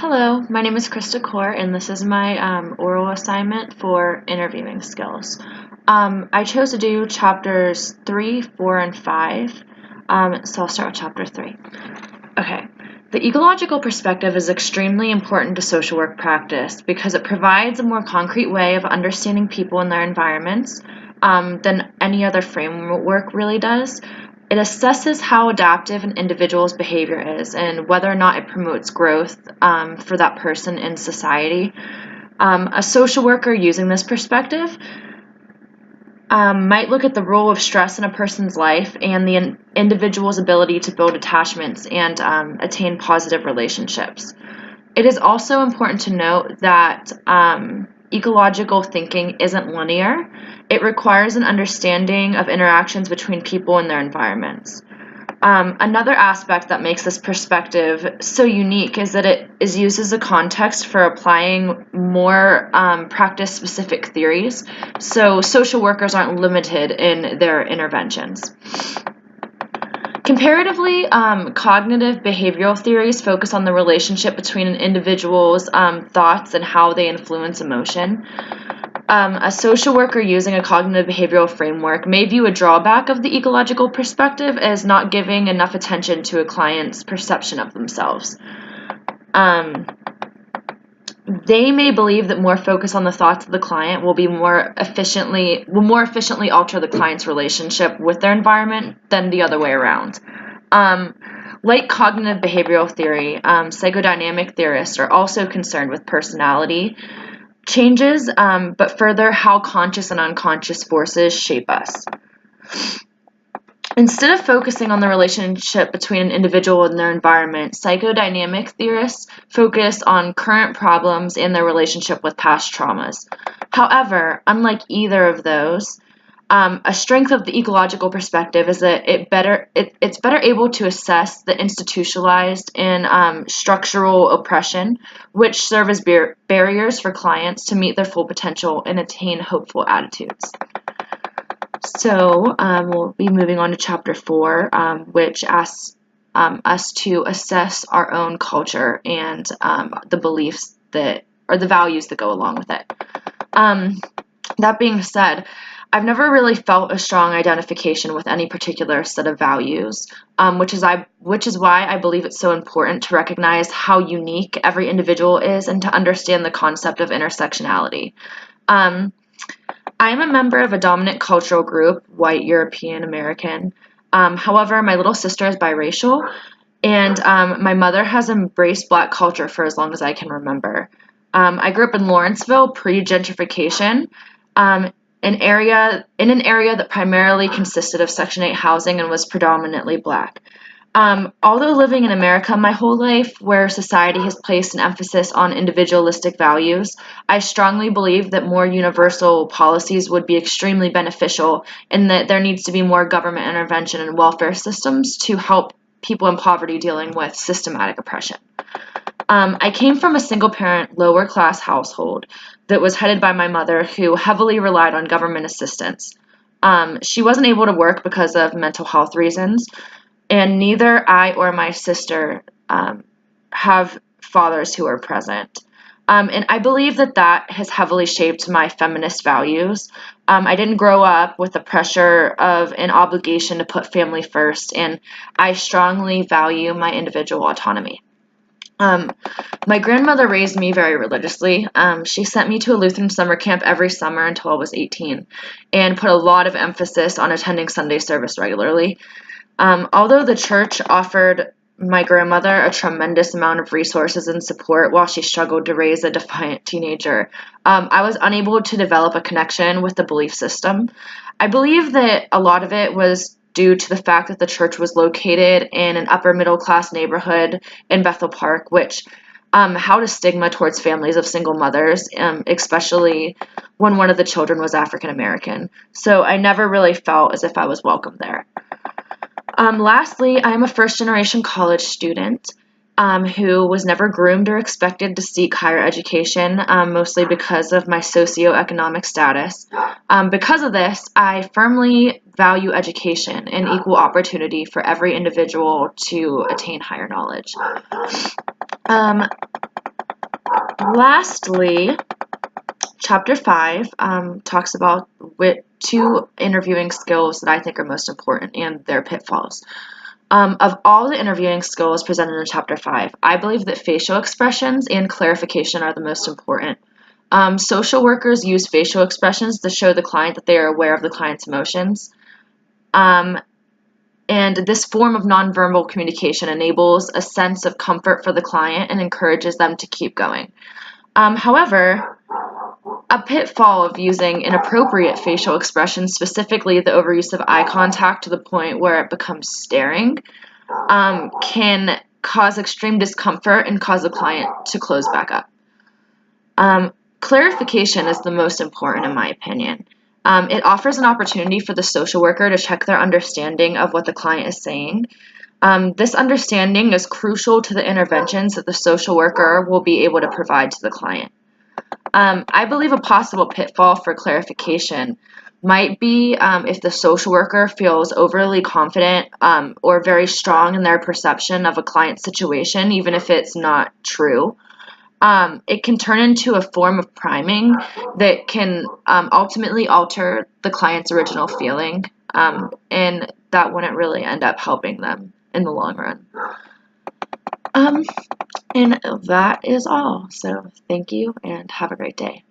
Hello, my name is Krista Kohr, and this is my oral assignment for interviewing skills. I chose to do chapters 3, 4, and 5, so I'll start with chapter 3. Okay. The ecological perspective is extremely important to social work practice because it provides a more concrete way of understanding people and their environments than any other framework really does. It assesses how adaptive an individual's behavior is and whether or not it promotes growth for that person in society. A social worker using this perspective might look at the role of stress in a person's life and the individual's ability to build attachments and attain positive relationships. It is also important to note that ecological thinking isn't linear. It requires an understanding of interactions between people and their environments. Another aspect that makes this perspective so unique is that it is used as a context for applying more practice-specific theories, so social workers aren't limited in their interventions. Comparatively, cognitive behavioral theories focus on the relationship between an individual's thoughts and how they influence emotion. A social worker using a cognitive behavioral framework may view a drawback of the ecological perspective as not giving enough attention to a client's perception of themselves. They may believe that more focus on the thoughts of the client will more efficiently alter the client's relationship with their environment than the other way around. Like cognitive behavioral theory, psychodynamic theorists are also concerned with personality changes, but further how conscious and unconscious forces shape us. Instead of focusing on the relationship between an individual and their environment, psychodynamic theorists focus on current problems and their relationship with past traumas. However, unlike either of those, a strength of the ecological perspective is that it's better able to assess the institutionalized and structural oppression, which serve as barriers for clients to meet their full potential and attain hopeful attitudes. So we'll be moving on to chapter 4, which asks us to assess our own culture and the beliefs or the values that go along with it. That being said, I've never really felt a strong identification with any particular set of values, which is why I believe it's so important to recognize how unique every individual is and to understand the concept of intersectionality. I am a member of a dominant cultural group, white European American. However, my little sister is biracial, and my mother has embraced Black culture for as long as I can remember. I grew up in Lawrenceville pre-gentrification, in an area that primarily consisted of Section 8 housing and was predominantly Black. Although living in America my whole life, where society has placed an emphasis on individualistic values, I strongly believe that more universal policies would be extremely beneficial and that there needs to be more government intervention and welfare systems to help people in poverty dealing with systematic oppression. I came from a single-parent, lower-class household that was headed by my mother, who heavily relied on government assistance. She wasn't able to work because of mental health reasons, and neither I or my sister have fathers who are present. And I believe that has heavily shaped my feminist values. I didn't grow up with the pressure of an obligation to put family first, and I strongly value my individual autonomy. My grandmother raised me very religiously. She sent me to a Lutheran summer camp every summer until I was 18 and put a lot of emphasis on attending Sunday service regularly. Although the church offered my grandmother a tremendous amount of resources and support while she struggled to raise a defiant teenager, I was unable to develop a connection with the belief system. I believe that a lot of it was due to the fact that the church was located in an upper middle class neighborhood in Bethel Park, which held a stigma towards families of single mothers, especially when one of the children was African American. So I never really felt as if I was welcome there. Lastly, I am a first-generation college student who was never groomed or expected to seek higher education, mostly because of my socioeconomic status. Because of this, I firmly value education and equal opportunity for every individual to attain higher knowledge. Lastly, Chapter 5 talks about two interviewing skills that I think are most important and their pitfalls. Of all the interviewing skills presented in Chapter 5, I believe that facial expressions and clarification are the most important. Social workers use facial expressions to show the client that they are aware of the client's emotions. And this form of nonverbal communication enables a sense of comfort for the client and encourages them to keep going. However, a pitfall of using inappropriate facial expressions, specifically the overuse of eye contact to the point where it becomes staring, can cause extreme discomfort and cause the client to close back up. Clarification is the most important in my opinion. It offers an opportunity for the social worker to check their understanding of what the client is saying. This understanding is crucial to the interventions that the social worker will be able to provide to the client. I believe a possible pitfall for clarification might be if the social worker feels overly confident or very strong in their perception of a client's situation, even if it's not true. It can turn into a form of priming that can ultimately alter the client's original feeling, and that wouldn't really end up helping them in the long run. And that is all. So thank you and have a great day.